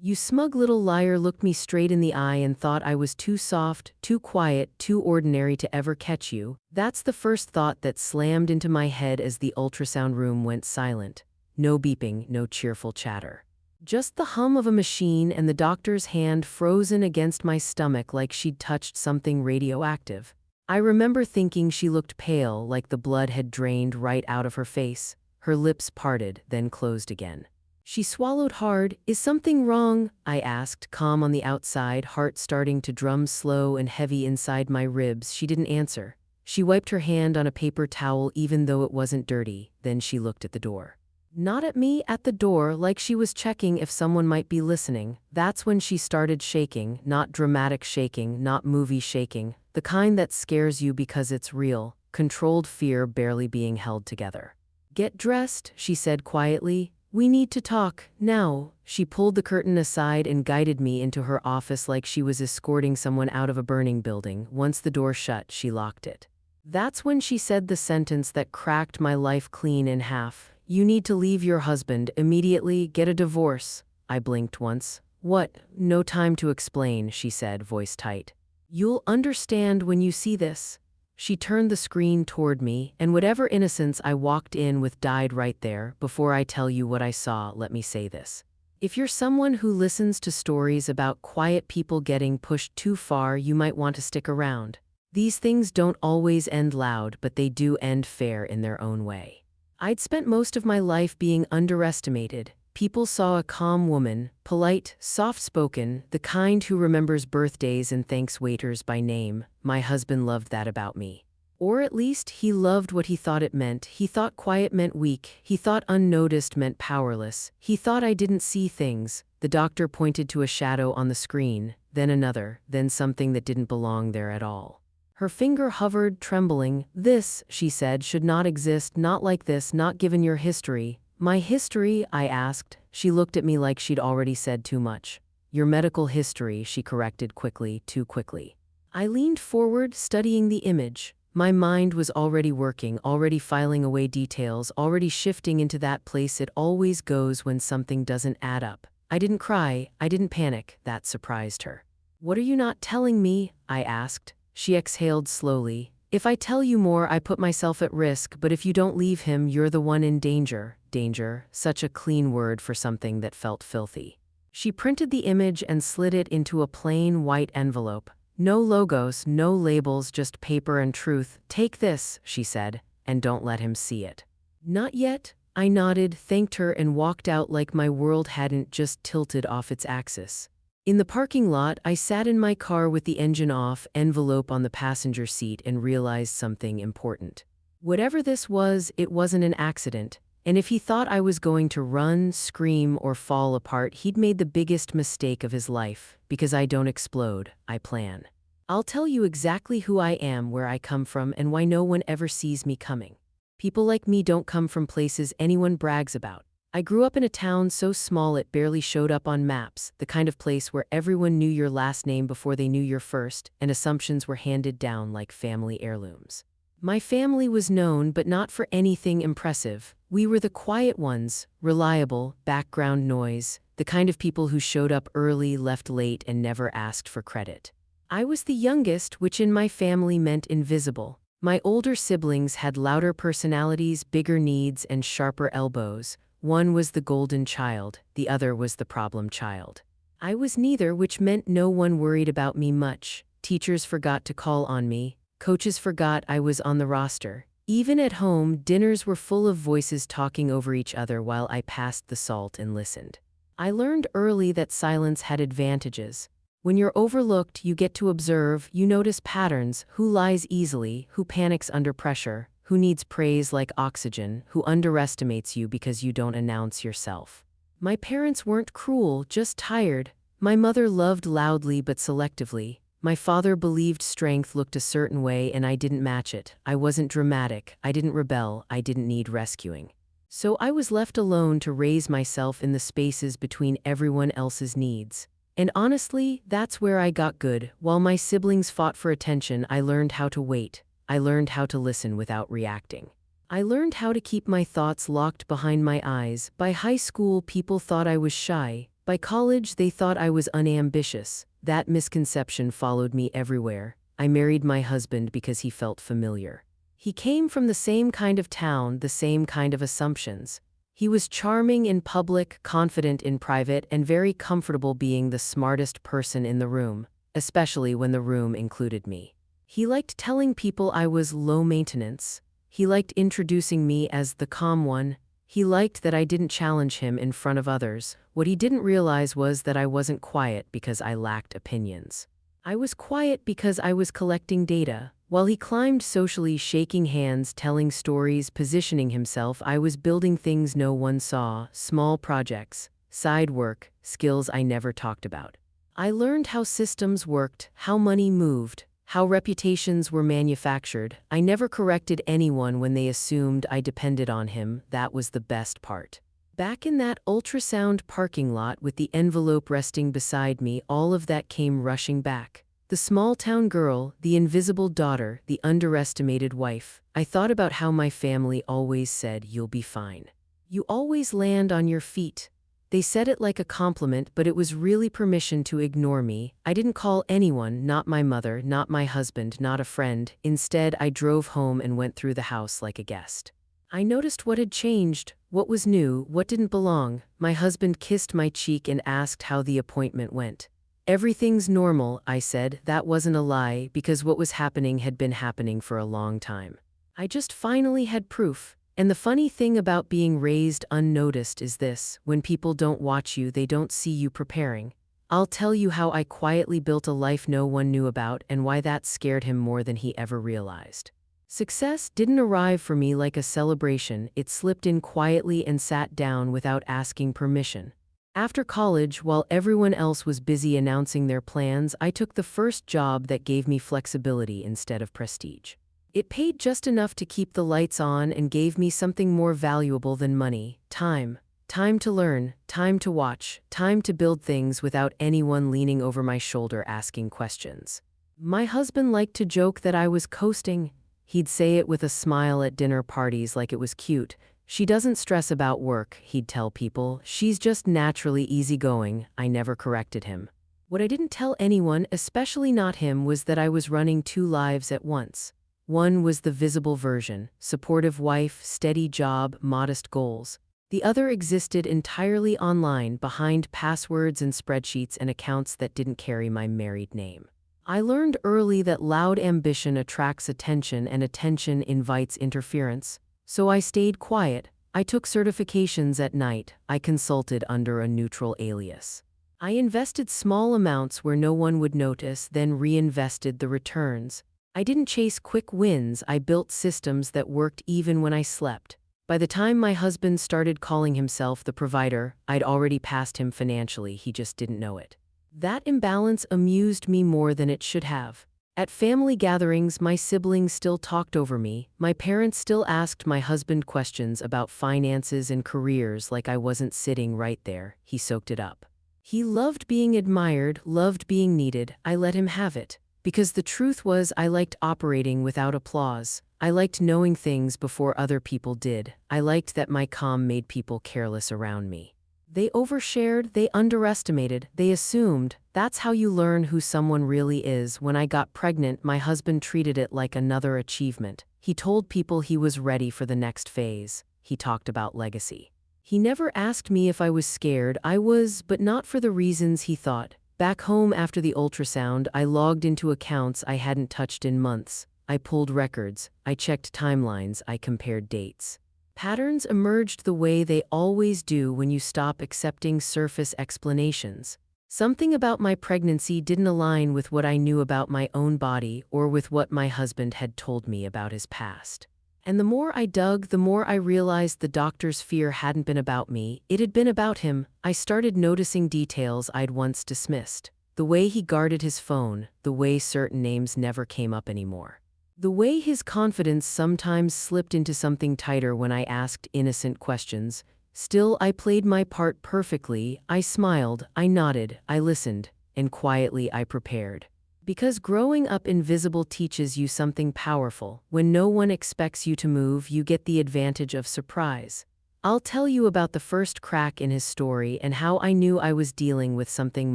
You smug little liar looked me straight in the eye and thought I was too soft, too quiet, too ordinary to ever catch you. That's the first thought that slammed into my head as the ultrasound room went silent. No beeping, no cheerful chatter. Just the hum of a machine and the doctor's hand frozen against my stomach like she'd touched something radioactive. I remember thinking she looked pale, like the blood had drained right out of her face. Her lips parted, then closed again. She swallowed hard. Is something wrong? I asked, calm on the outside, heart starting to drum slow and heavy inside my ribs. She didn't answer. She wiped her hand on a paper towel even though it wasn't dirty. Then she looked at the door. Not at me, at the door, like she was checking if someone might be listening. That's when she started shaking, not dramatic shaking, not movie shaking, the kind that scares you because it's real, controlled fear barely being held together. Get dressed, she said quietly. We need to talk, now. She pulled the curtain aside and guided me into her office like she was escorting someone out of a burning building. Once the door shut, she locked it. That's when she said the sentence that cracked my life clean in half. You need to leave your husband immediately, get a divorce. I blinked once. What? No time to explain, she said, voice tight. You'll understand when you see this. She turned the screen toward me, and whatever innocence I walked in with died right there. Before I tell you what I saw, let me say this. If you're someone who listens to stories about quiet people getting pushed too far, you might want to stick around. These things don't always end loud, but they do end fair in their own way. I'd spent most of my life being underestimated. People saw a calm woman, polite, soft-spoken, the kind who remembers birthdays and thanks waiters by name. My husband loved that about me. Or at least, he loved what he thought it meant. He thought quiet meant weak. He thought unnoticed meant powerless. He thought I didn't see things. The doctor pointed to a shadow on the screen, then another, then something that didn't belong there at all. Her finger hovered, trembling. This, she said, should not exist, not like this, not given your history. My history, I asked. She looked at me like she'd already said too much. Your medical history, she corrected quickly, too quickly. I leaned forward, studying the image. My mind was already working, already filing away details, already shifting into that place it always goes when something doesn't add up. I didn't cry, I didn't panic. That surprised her. What are you not telling me? I asked. She exhaled slowly. If I tell you more, I put myself at risk, but if you don't leave him, you're the one in danger. Danger, such a clean word for something that felt filthy. She printed the image and slid it into a plain white envelope. No logos, no labels, just paper and truth. Take this, she said, and don't let him see it. Not yet. I nodded, thanked her, and walked out like my world hadn't just tilted off its axis. In the parking lot, I sat in my car with the engine off, envelope on the passenger seat, and realized something important. Whatever this was, it wasn't an accident. And if he thought I was going to run, scream, or fall apart, he'd made the biggest mistake of his life. Because I don't explode, I plan. I'll tell you exactly who I am, where I come from, and why no one ever sees me coming. People like me don't come from places anyone brags about. I grew up in a town so small it barely showed up on maps, the kind of place where everyone knew your last name before they knew your first, and assumptions were handed down like family heirlooms. My family was known, but not for anything impressive. We were the quiet ones, reliable, background noise, the kind of people who showed up early, left late, and never asked for credit. I was the youngest, which in my family meant invisible. My older siblings had louder personalities, bigger needs, and sharper elbows. One was the golden child, the other was the problem child. I was neither, which meant no one worried about me much. Teachers forgot to call on me. Coaches forgot I was on the roster. Even at home, dinners were full of voices talking over each other while I passed the salt and listened. I learned early that silence had advantages. When you're overlooked, you get to observe, you notice patterns, who lies easily, who panics under pressure, who needs praise like oxygen, who underestimates you because you don't announce yourself. My parents weren't cruel, just tired. My mother loved loudly but selectively. My father believed strength looked a certain way and I didn't match it. I wasn't dramatic, I didn't rebel, I didn't need rescuing. So I was left alone to raise myself in the spaces between everyone else's needs. And honestly, that's where I got good. While my siblings fought for attention, I learned how to wait. I learned how to listen without reacting. I learned how to keep my thoughts locked behind my eyes. By high school, people thought I was shy. By college, they thought I was unambitious. That misconception followed me everywhere. I married my husband because he felt familiar. He came from the same kind of town, the same kind of assumptions. He was charming in public, confident in private, and very comfortable being the smartest person in the room, especially when the room included me. He liked telling people I was low maintenance. He liked introducing me as the calm one. He liked that I didn't challenge him in front of others. What he didn't realize was that I wasn't quiet because I lacked opinions. I was quiet because I was collecting data. While he climbed socially, shaking hands, telling stories, positioning himself, I was building things no one saw, small projects, side work, skills I never talked about. I learned how systems worked, how money moved, how reputations were manufactured. I never corrected anyone when they assumed I depended on him. That was the best part. Back in that ultrasound parking lot with the envelope resting beside me, all of that came rushing back. The small-town girl, the invisible daughter, the underestimated wife. I thought about how my family always said, "You'll be fine. You always land on your feet." They said it like a compliment, but it was really permission to ignore me. I didn't call anyone, not my mother, not my husband, not a friend. Instead, I drove home and went through the house like a guest. I noticed what had changed, what was new, what didn't belong. My husband kissed my cheek and asked how the appointment went. "Everything's normal," I said. That wasn't a lie, because what was happening had been happening for a long time. I just finally had proof. And the funny thing about being raised unnoticed is this: when people don't watch you, they don't see you preparing. I'll tell you how I quietly built a life no one knew about and why that scared him more than he ever realized. Success didn't arrive for me like a celebration. It slipped in quietly and sat down without asking permission. After college, while everyone else was busy announcing their plans, I took the first job that gave me flexibility instead of prestige. It paid just enough to keep the lights on and gave me something more valuable than money: time. Time to learn, time to watch, time to build things without anyone leaning over my shoulder asking questions. My husband liked to joke that I was coasting. He'd say it with a smile at dinner parties like it was cute. "She doesn't stress about work," he'd tell people. "She's just naturally easygoing." I never corrected him. What I didn't tell anyone, especially not him, was that I was running two lives at once. One was the visible version: supportive wife, steady job, modest goals. The other existed entirely online, behind passwords and spreadsheets and accounts that didn't carry my married name. I learned early that loud ambition attracts attention and attention invites interference. So I stayed quiet. I took certifications at night. I consulted under a neutral alias. I invested small amounts where no one would notice, then reinvested the returns. I didn't chase quick wins. I built systems that worked even when I slept. By the time my husband started calling himself the provider, I'd already passed him financially. He just didn't know it. That imbalance amused me more than it should have. At family gatherings, my siblings still talked over me. My parents still asked my husband questions about finances and careers like I wasn't sitting right there. He soaked it up. He loved being admired, loved being needed. I let him have it. Because the truth was, I liked operating without applause. I liked knowing things before other people did. I liked that my calm made people careless around me. They overshared, they underestimated, they assumed. That's how you learn who someone really is. When I got pregnant, my husband treated it like another achievement. He told people he was ready for the next phase. He talked about legacy. He never asked me if I was scared. I was, but not for the reasons he thought. Back home after the ultrasound, I logged into accounts I hadn't touched in months. I pulled records. I checked timelines. I compared dates. Patterns emerged the way they always do when you stop accepting surface explanations. Something about my pregnancy didn't align with what I knew about my own body or with what my husband had told me about his past. And the more I dug, the more I realized the doctor's fear hadn't been about me, it had been about him. I started noticing details I'd once dismissed. The way he guarded his phone, the way certain names never came up anymore. The way his confidence sometimes slipped into something tighter when I asked innocent questions. Still, I played my part perfectly. I smiled, I nodded, I listened, and quietly I prepared. Because growing up invisible teaches you something powerful. When no one expects you to move, you get the advantage of surprise. I'll tell you about the first crack in his story and how I knew I was dealing with something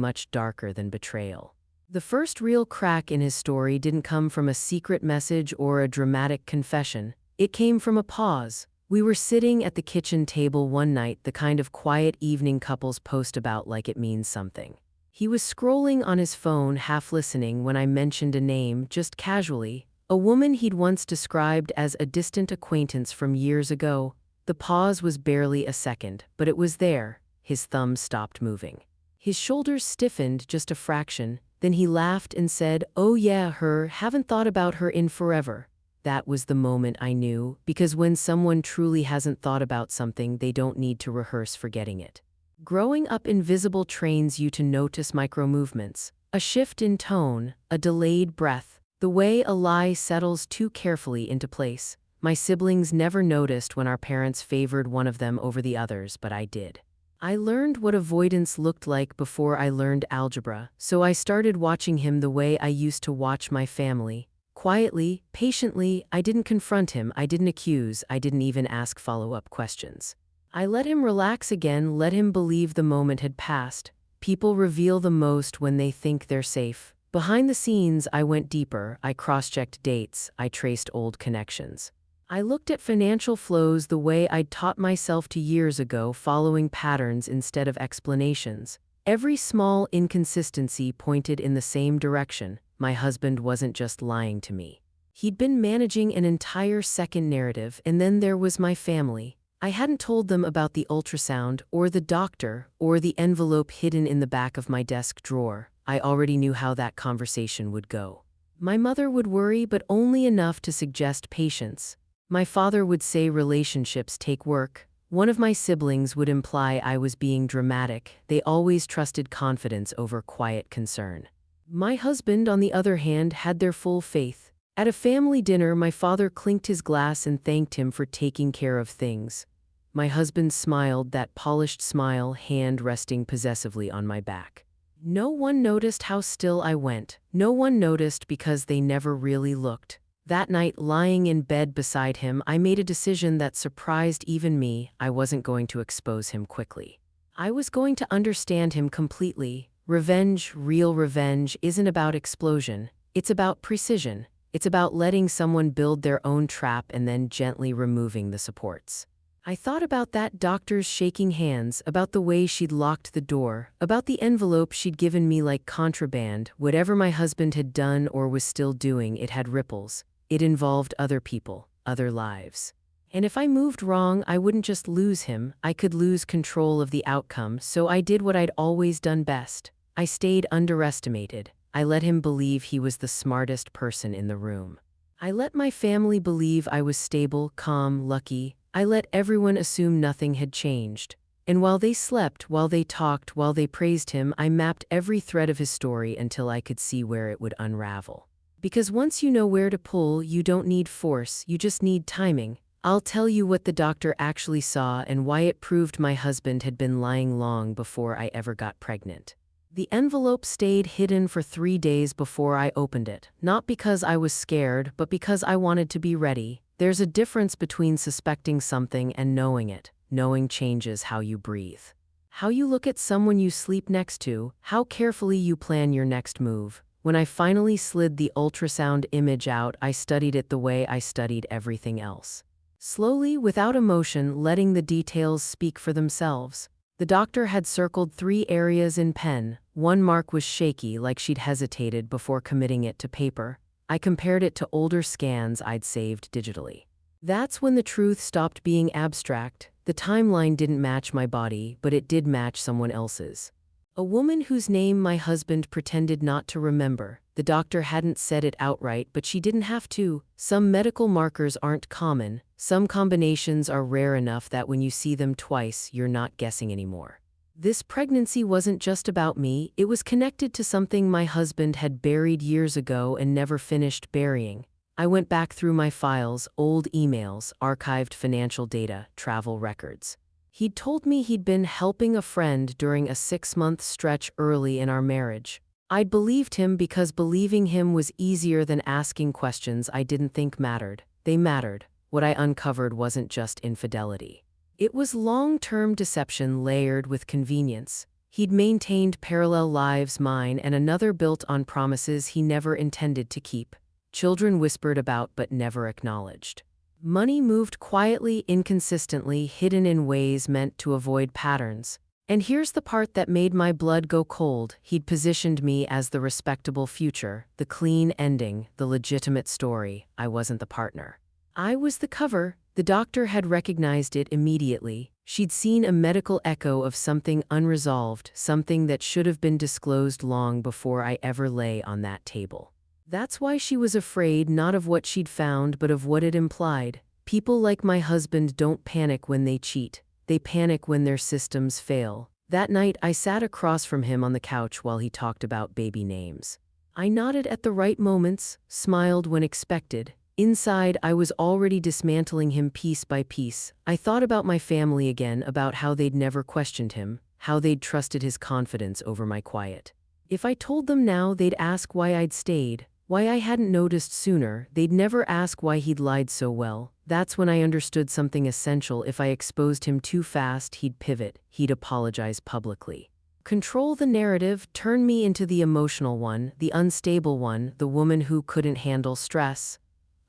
much darker than betrayal. The first real crack in his story didn't come from a secret message or a dramatic confession. It came from a pause. We were sitting at the kitchen table one night, the kind of quiet evening couples post about like it means something. He was scrolling on his phone, half listening, when I mentioned a name, just casually, a woman he'd once described as a distant acquaintance from years ago. The pause was barely a second, but it was there. His thumb stopped moving. His shoulders stiffened just a fraction, then he laughed and said, "Oh yeah, her, haven't thought about her in forever." That was the moment I knew, because when someone truly hasn't thought about something, they don't need to rehearse forgetting it. Growing up invisible trains you to notice micro-movements, a shift in tone, a delayed breath, the way a lie settles too carefully into place. My siblings never noticed when our parents favored one of them over the others, but I did. I learned what avoidance looked like before I learned algebra, so I started watching him the way I used to watch my family. Quietly, patiently. I didn't confront him, I didn't accuse, I didn't even ask follow-up questions. I let him relax again, let him believe the moment had passed. People reveal the most when they think they're safe. Behind the scenes, I went deeper. I cross-checked dates, I traced old connections. I looked at financial flows the way I'd taught myself to years ago, following patterns instead of explanations. Every small inconsistency pointed in the same direction. My husband wasn't just lying to me. He'd been managing an entire second narrative, and then there was my family. I hadn't told them about the ultrasound, or the doctor, or the envelope hidden in the back of my desk drawer. I already knew how that conversation would go. My mother would worry, but only enough to suggest patience. My father would say relationships take work. One of my siblings would imply I was being dramatic. They always trusted confidence over quiet concern. My husband, on the other hand, had their full faith. At a family dinner, my father clinked his glass and thanked him for taking care of things. My husband smiled, that polished smile, hand resting possessively on my back. No one noticed how still I went. No one noticed because they never really looked. That night, lying in bed beside him, I made a decision that surprised even me. I wasn't going to expose him quickly. I was going to understand him completely. Revenge, real revenge, isn't about explosion. It's about precision. It's about letting someone build their own trap and then gently removing the supports. I thought about that doctor's shaking hands, about the way she'd locked the door, about the envelope she'd given me like contraband. Whatever my husband had done or was still doing, it had ripples. It involved other people, other lives. And if I moved wrong, I wouldn't just lose him, I could lose control of the outcome, so I did what I'd always done best. I stayed underestimated. I let him believe he was the smartest person in the room. I let my family believe I was stable, calm, lucky. I let everyone assume nothing had changed. And while they slept, while they talked, while they praised him, I mapped every thread of his story until I could see where it would unravel. Because once you know where to pull, you don't need force, you just need timing. I'll tell you what the doctor actually saw and why it proved my husband had been lying long before I ever got pregnant. The envelope stayed hidden for 3 days before I opened it, not because I was scared, but because I wanted to be ready. There's a difference between suspecting something and knowing it. Knowing changes how you breathe, how you look at someone you sleep next to, how carefully you plan your next move. When I finally slid the ultrasound image out, I studied it the way I studied everything else. Slowly, without emotion, letting the details speak for themselves. The doctor had circled 3 areas in pen. One mark was shaky, like she'd hesitated before committing it to paper. I compared it to older scans I'd saved digitally. That's when the truth stopped being abstract. The timeline didn't match my body, but it did match someone else's. A woman whose name my husband pretended not to remember. The doctor hadn't said it outright, but she didn't have to. Some medical markers aren't common. Some combinations are rare enough that when you see them twice, you're not guessing anymore. This pregnancy wasn't just about me, it was connected to something my husband had buried years ago and never finished burying. I went back through my files, old emails, archived financial data, travel records. He'd told me he'd been helping a friend during a 6-month stretch early in our marriage. I'd believed him because believing him was easier than asking questions I didn't think mattered. They mattered. What I uncovered wasn't just infidelity. It was long-term deception layered with convenience. He'd maintained parallel lives, mine and another, built on promises he never intended to keep. Children whispered about but never acknowledged. Money moved quietly, inconsistently, hidden in ways meant to avoid patterns. And here's the part that made my blood go cold. He'd positioned me as the respectable future, the clean ending, the legitimate story. I wasn't the partner. I was the cover. The doctor had recognized it immediately. She'd seen a medical echo of something unresolved, something that should have been disclosed long before I ever lay on that table. That's why she was afraid, not of what she'd found, but of what it implied. People like my husband don't panic when they cheat. They panic when their systems fail. That night, I sat across from him on the couch while he talked about baby names. I nodded at the right moments, smiled when expected. Inside, I was already dismantling him piece by piece. I thought about my family again, about how they'd never questioned him, how they'd trusted his confidence over my quiet. If I told them now, they'd ask why I'd stayed, why I hadn't noticed sooner. They'd never ask why he'd lied so well. That's when I understood something essential. If I exposed him too fast, he'd pivot, he'd apologize publicly. Control the narrative, turn me into the emotional one, the unstable one, the woman who couldn't handle stress.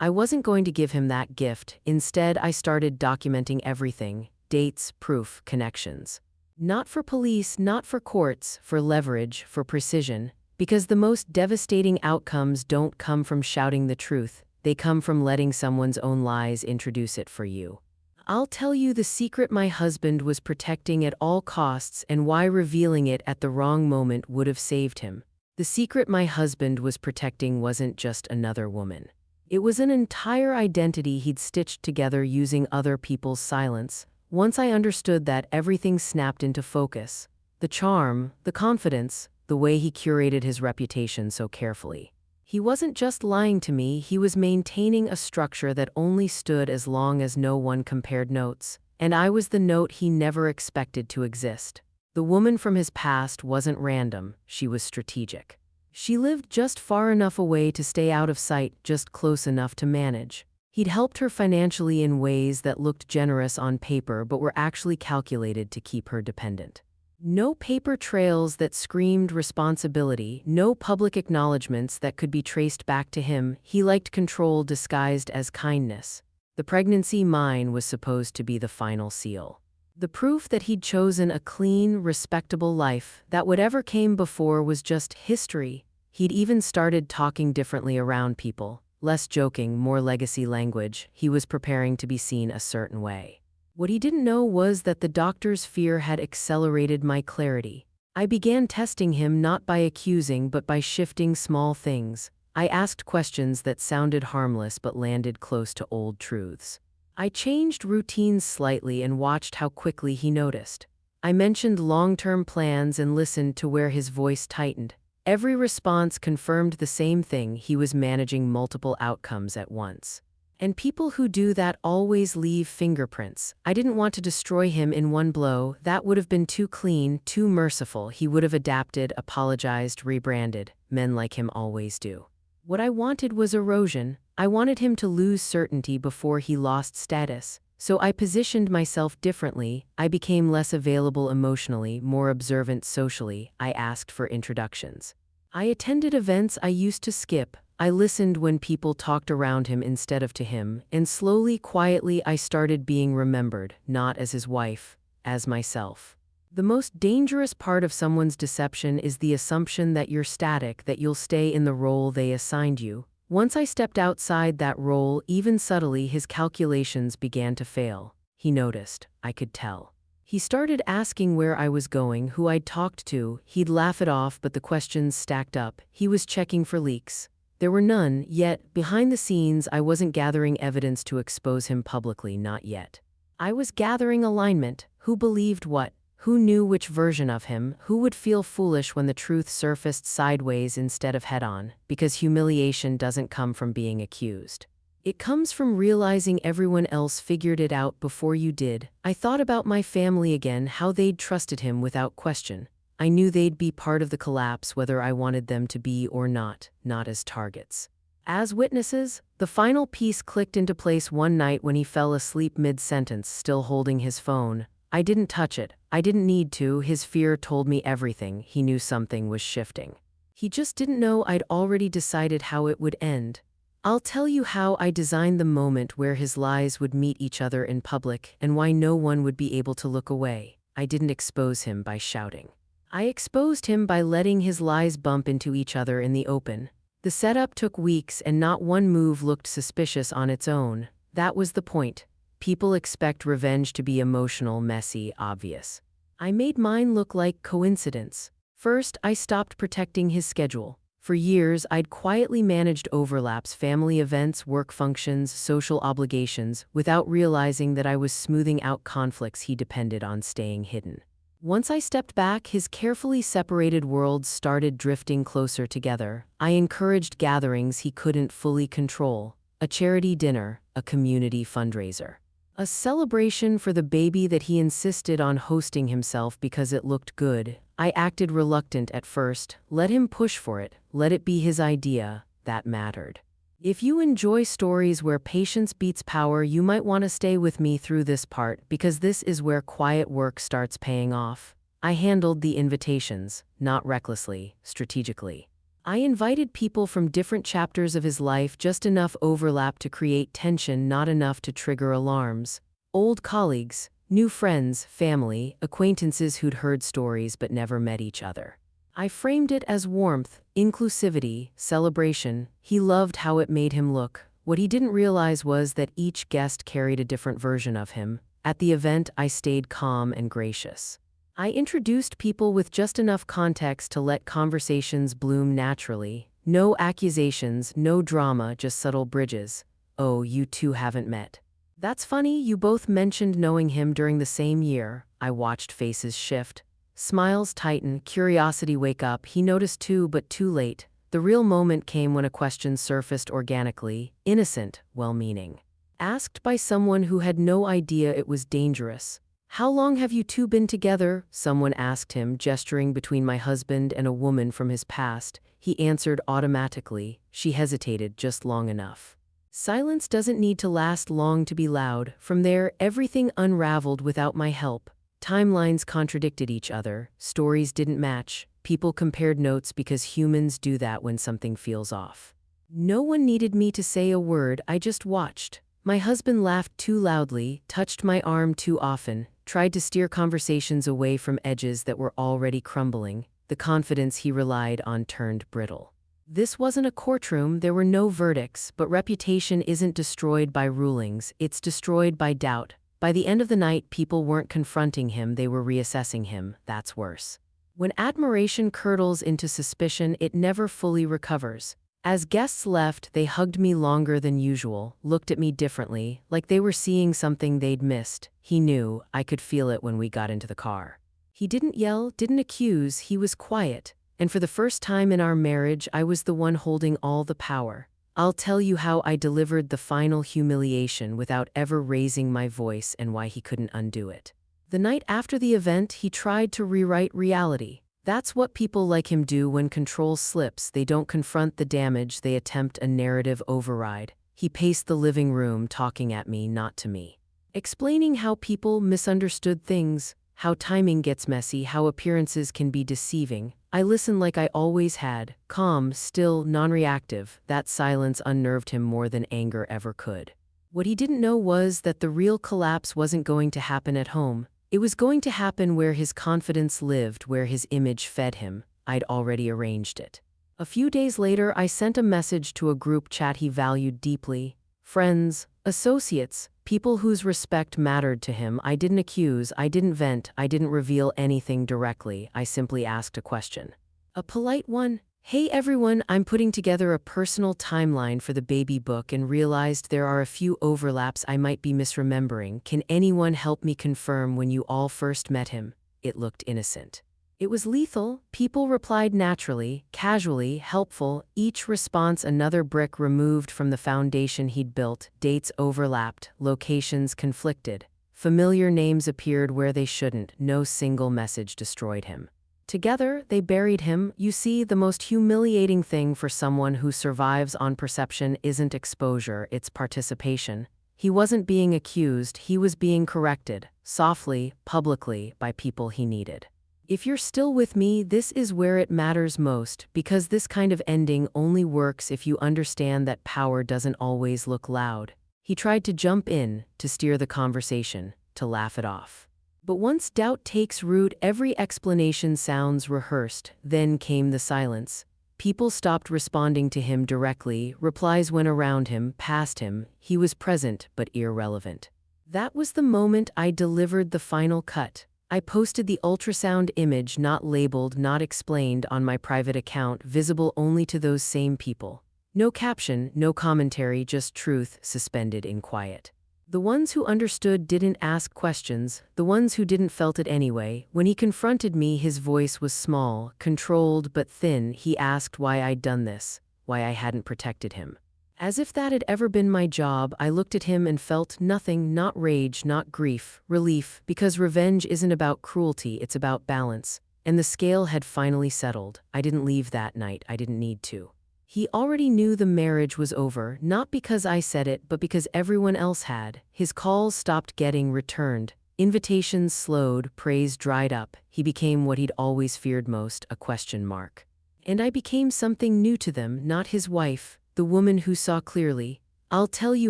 I wasn't going to give him that gift. Instead, I started documenting everything: dates, proof, connections. Not for police, not for courts, for leverage, for precision. Because the most devastating outcomes don't come from shouting the truth, they come from letting someone's own lies introduce it for you. I'll tell you the secret my husband was protecting at all costs, and why revealing it at the wrong moment would have saved him. The secret my husband was protecting wasn't just another woman. It was an entire identity he'd stitched together using other people's silence. Once I understood that, everything snapped into focus. The charm, the confidence, the way he curated his reputation so carefully. He wasn't just lying to me, he was maintaining a structure that only stood as long as no one compared notes. And I was the note he never expected to exist. The woman from his past wasn't random, she was strategic. She lived just far enough away to stay out of sight, just close enough to manage. He'd helped her financially in ways that looked generous on paper but were actually calculated to keep her dependent. No paper trails that screamed responsibility, no public acknowledgments that could be traced back to him. He liked control disguised as kindness. The pregnancy, mine, was supposed to be the final seal. The proof that he'd chosen a clean, respectable life, that whatever came before was just history. He'd even started talking differently around people, less joking, more legacy language. He was preparing to be seen a certain way. What he didn't know was that the doctor's fear had accelerated my clarity. I began testing him, not by accusing but by shifting small things. I asked questions that sounded harmless but landed close to old truths. I changed routines slightly and watched how quickly he noticed. I mentioned long-term plans and listened to where his voice tightened. Every response confirmed the same thing: he was managing multiple outcomes at once. And people who do that always leave fingerprints. I didn't want to destroy him in one blow. That would have been too clean, too merciful. He would have adapted, apologized, rebranded. Men like him always do. What I wanted was erosion. I wanted him to lose certainty before he lost status. So I positioned myself differently. I became less available emotionally, more observant socially. I asked for introductions. I attended events I used to skip. I listened when people talked around him instead of to him, and slowly, quietly, I started being remembered, not as his wife, as myself. The most dangerous part of someone's deception is the assumption that you're static, that you'll stay in the role they assigned you. Once I stepped outside that role, even subtly, his calculations began to fail. He noticed. I could tell. He started asking where I was going, who I'd talked to. He'd laugh it off, but the questions stacked up. He was checking for leaks. There were none, yet, behind the scenes, I wasn't gathering evidence to expose him publicly, not yet. I was gathering alignment. Who believed what? Who knew which version of him? Who would feel foolish when the truth surfaced sideways instead of head-on? Because humiliation doesn't come from being accused. It comes from realizing everyone else figured it out before you did. I thought about my family again, how they'd trusted him without question. I knew they'd be part of the collapse whether I wanted them to be or not as targets. As witnesses, the final piece clicked into place one night when he fell asleep mid-sentence, still holding his phone. I didn't touch it. I didn't need to. His fear told me everything. He knew something was shifting. He just didn't know I'd already decided how it would end. I'll tell you how I designed the moment where his lies would meet each other in public and why no one would be able to look away. I didn't expose him by shouting. I exposed him by letting his lies bump into each other in the open. The setup took weeks and not one move looked suspicious on its own. That was the point. People expect revenge to be emotional, messy, obvious. I made mine look like coincidence. First, I stopped protecting his schedule. For years, I'd quietly managed overlaps, family events, work functions, social obligations, without realizing that I was smoothing out conflicts he depended on staying hidden. Once I stepped back, his carefully separated worlds started drifting closer together. I encouraged gatherings he couldn't fully control. A charity dinner, a community fundraiser. A celebration for the baby that he insisted on hosting himself because it looked good. I acted reluctant at first, let him push for it, let it be his idea. That mattered. If you enjoy stories where patience beats power, you might want to stay with me through this part, because this is where quiet work starts paying off. I handled the invitations, not recklessly, strategically. I invited people from different chapters of his life, just enough overlap to create tension, not enough to trigger alarms. Old colleagues, new friends, family, acquaintances who'd heard stories but never met each other. I framed it as warmth, inclusivity, celebration. He loved how it made him look. What he didn't realize was that each guest carried a different version of him. At the event, I stayed calm and gracious. I introduced people with just enough context to let conversations bloom naturally. No accusations, no drama, just subtle bridges. Oh, you two haven't met. That's funny, you both mentioned knowing him during the same year. I watched faces shift. Smiles tighten, curiosity wake up. He noticed too, but too late. The real moment came when a question surfaced organically, innocent, well-meaning. Asked by someone who had no idea it was dangerous. "How long have you two been together?" someone asked him, gesturing between my husband and a woman from his past. He answered automatically. She hesitated just long enough. Silence doesn't need to last long to be loud. From there, everything unraveled without my help. Timelines contradicted each other, stories didn't match, people compared notes because humans do that when something feels off. No one needed me to say a word, I just watched. My husband laughed too loudly, touched my arm too often, tried to steer conversations away from edges that were already crumbling. The confidence he relied on turned brittle. This wasn't a courtroom, there were no verdicts, but reputation isn't destroyed by rulings, it's destroyed by doubt. By the end of the night, people weren't confronting him, they were reassessing him. That's worse. When admiration curdles into suspicion, it never fully recovers. As guests left, they hugged me longer than usual, looked at me differently, like they were seeing something they'd missed. He knew, I could feel it when we got into the car. He didn't yell, didn't accuse, he was quiet. And for the first time in our marriage, I was the one holding all the power. I'll tell you how I delivered the final humiliation without ever raising my voice and why he couldn't undo it. The night after the event, he tried to rewrite reality. That's what people like him do when control slips. They don't confront the damage, they attempt a narrative override. He paced the living room, talking at me, not to me. Explaining how people misunderstood things, how timing gets messy, how appearances can be deceiving. I listened like I always had, calm, still, non-reactive. That silence unnerved him more than anger ever could. What he didn't know was that the real collapse wasn't going to happen at home. It was going to happen where his confidence lived, where his image fed him. I'd already arranged it. A few days later, I sent a message to a group chat he valued deeply. Friends, associates, people whose respect mattered to him. I didn't accuse, I didn't vent, I didn't reveal anything directly. I simply asked a question. A polite one. "Hey everyone, I'm putting together a personal timeline for the baby book and realized there are a few overlaps I might be misremembering. Can anyone help me confirm when you all first met him?" It looked innocent. It was lethal. People replied naturally, casually, helpful, each response another brick removed from the foundation he'd built. Dates overlapped, locations conflicted. Familiar names appeared where they shouldn't. No single message destroyed him. Together, they buried him. You see, the most humiliating thing for someone who survives on perception isn't exposure, it's participation. He wasn't being accused, he was being corrected, softly, publicly, by people he needed. If you're still with me, this is where it matters most, because this kind of ending only works if you understand that power doesn't always look loud. He tried to jump in, to steer the conversation, to laugh it off. But once doubt takes root, every explanation sounds rehearsed. Then came the silence. People stopped responding to him directly, replies went around him, past him. He was present, but irrelevant. That was the moment I delivered the final cut. I posted the ultrasound image, not labeled, not explained, on my private account, visible only to those same people. No caption, no commentary, just truth suspended in quiet. The ones who understood didn't ask questions, the ones who didn't felt it anyway. When he confronted me, his voice was small, controlled but thin. He asked why I'd done this, why I hadn't protected him. As if that had ever been my job, I looked at him and felt nothing, not rage, not grief, relief, because revenge isn't about cruelty, it's about balance. And the scale had finally settled. I didn't leave that night, I didn't need to. He already knew the marriage was over, not because I said it, but because everyone else had. His calls stopped getting returned. Invitations slowed, praise dried up. He became what he'd always feared most, a question mark. And I became something new to them, not his wife, the woman who saw clearly. I'll tell you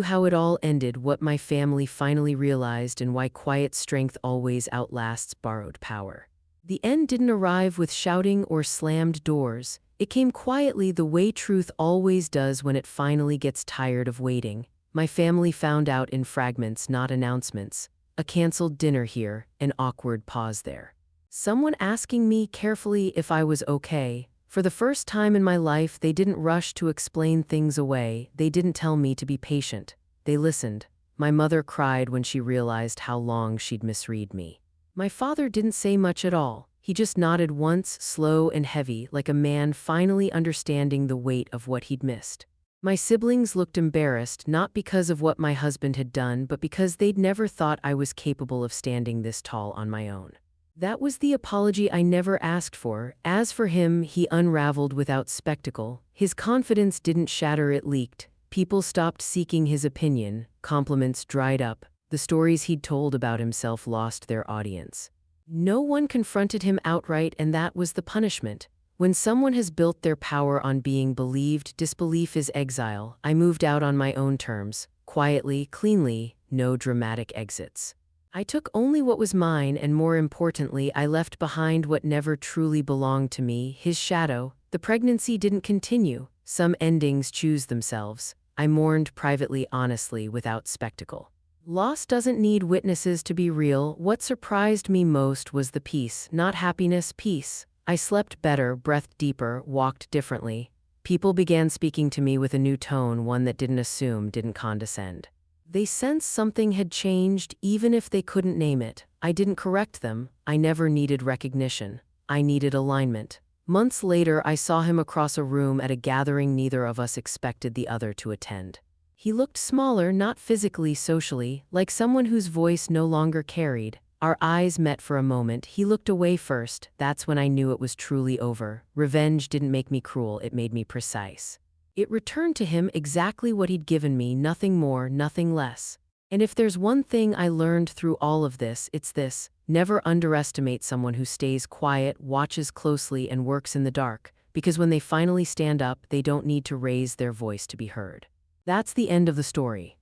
how it all ended, what my family finally realized, and why quiet strength always outlasts borrowed power. The end didn't arrive with shouting or slammed doors. It came quietly, the way truth always does when it finally gets tired of waiting. My family found out in fragments, not announcements. A canceled dinner here, an awkward pause there. Someone asking me carefully if I was okay. For the first time in my life, they didn't rush to explain things away. They didn't tell me to be patient. They listened. My mother cried when she realized how long she'd misread me. My father didn't say much at all. He just nodded once, slow and heavy, like a man finally understanding the weight of what he'd missed. My siblings looked embarrassed, not because of what my husband had done, but because they'd never thought I was capable of standing this tall on my own. That was the apology I never asked for. As for him, he unraveled without spectacle. His confidence didn't shatter, it leaked. People stopped seeking his opinion. Compliments dried up. The stories he'd told about himself lost their audience. No one confronted him outright, and that was the punishment. When someone has built their power on being believed, disbelief is exile. I moved out on my own terms, quietly, cleanly, no dramatic exits. I took only what was mine, and more importantly, I left behind what never truly belonged to me, his shadow. The pregnancy didn't continue. Some endings choose themselves. I mourned privately, honestly, without spectacle. Loss doesn't need witnesses to be real. What surprised me most was the peace, not happiness, peace. I slept better, breathed deeper, walked differently. People began speaking to me with a new tone, one that didn't assume, didn't condescend. They sensed something had changed, even if they couldn't name it. I didn't correct them. I never needed recognition. I needed alignment. Months later, I saw him across a room at a gathering neither of us expected the other to attend. He looked smaller, not physically, socially, like someone whose voice no longer carried. Our eyes met for a moment. He looked away first. That's when I knew it was truly over. Revenge didn't make me cruel, it made me precise. It returned to him exactly what he'd given me, nothing more, nothing less. And if there's one thing I learned through all of this, it's this: never underestimate someone who stays quiet, watches closely, and works in the dark, because when they finally stand up, they don't need to raise their voice to be heard. That's the end of the story.